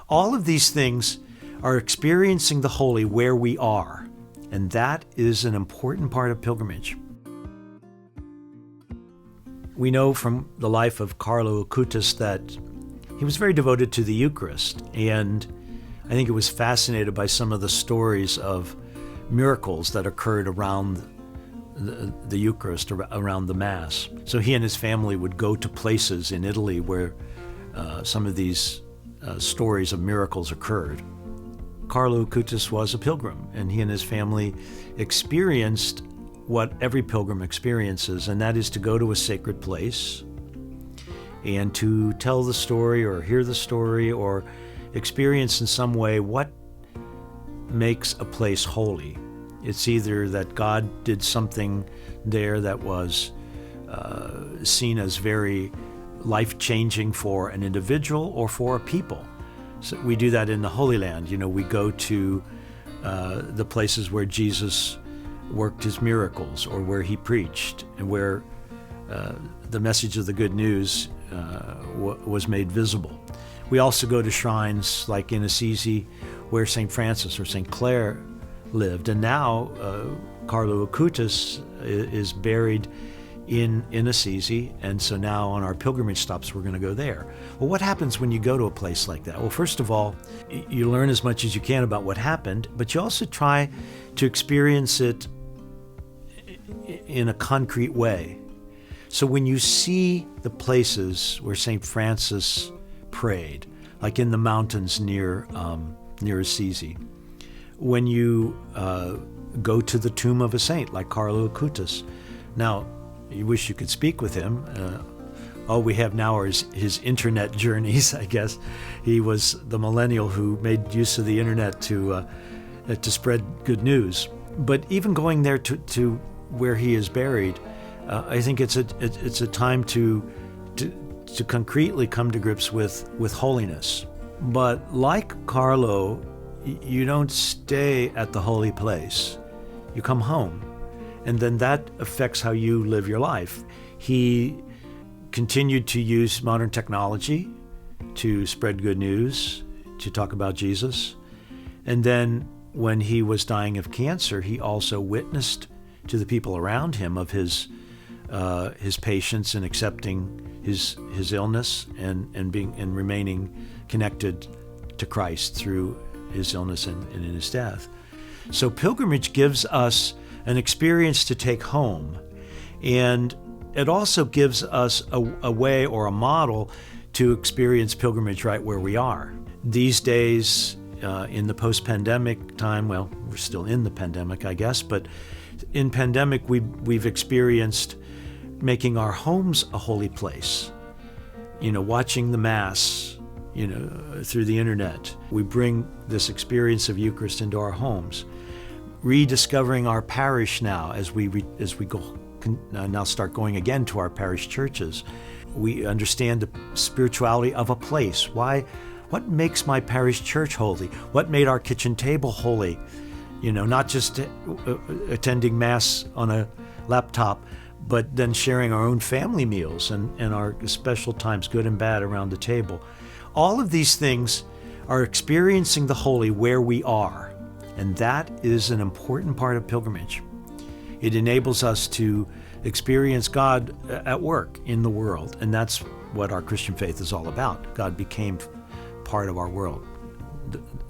All of these things are experiencing the holy where we are, and that is an important part of pilgrimage. We know from the life of Carlo Acutis that he was very devoted to the Eucharist, and I think he was fascinated by some of the stories of miracles that occurred around the Eucharist, around the Mass. So he and his family would go to places in Italy where some of these stories of miracles occurred. Carlo Acutis was a pilgrim, and he and his family experienced what every pilgrim experiences, and that is to go to a sacred place and to tell the story or hear the story or experience in some way what makes a place holy. It's either that God did something there that was seen as very life-changing for an individual or for a people. So we do that in the Holy Land. We go to the places where Jesus worked his miracles or where he preached and where the message of the good news was made visible. We also go to shrines like in Assisi where St. Francis or St. Clare lived. And now Carlo Acutis is buried in Assisi, and so now on our pilgrimage stops we're going to go there. Well, what happens when you go to a place like that? Well, first of all, you learn as much as you can about what happened, but you also try to experience it in a concrete way. So when you see the places where St. Francis prayed, like in the mountains near Assisi, when you go to the tomb of a saint like Carlo Acutis. Now, you wish you could speak with him. All we have now are his internet journeys, I guess. He was the millennial who made use of the internet to spread good news. But even going there to where he is buried, I think it's a time to concretely come to grips with holiness. But like Carlo, you don't stay at the holy place. You come home. And then that affects how you live your life. He continued to use modern technology to spread good news, to talk about Jesus. And then when he was dying of cancer, he also witnessed to the people around him of his patience in accepting his illness and remaining connected to Christ through his illness and in his death. So pilgrimage gives us an experience to take home, and it also gives us a way or a model to experience pilgrimage right where we are. These days, in the post-pandemic time, well, we're still in the pandemic, I guess, but in pandemic, we've experienced making our homes a holy place. Watching the Mass, through the internet. We bring this experience of Eucharist into our homes. Rediscovering our parish now as we go now start going again to our parish churches. We understand the spirituality of a place. What makes my parish church holy? What made our kitchen table holy? Not just attending Mass on a laptop, but then sharing our own family meals and our special times, good and bad, around the table. All of these things are experiencing the holy where we are. And that is an important part of pilgrimage. It enables us to experience God at work in the world. And that's what our Christian faith is all about. God became part of our world.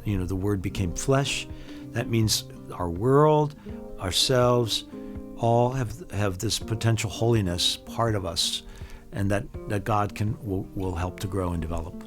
The Word became flesh. That means our world, ourselves, all have this potential holiness part of us, and that God will help to grow and develop.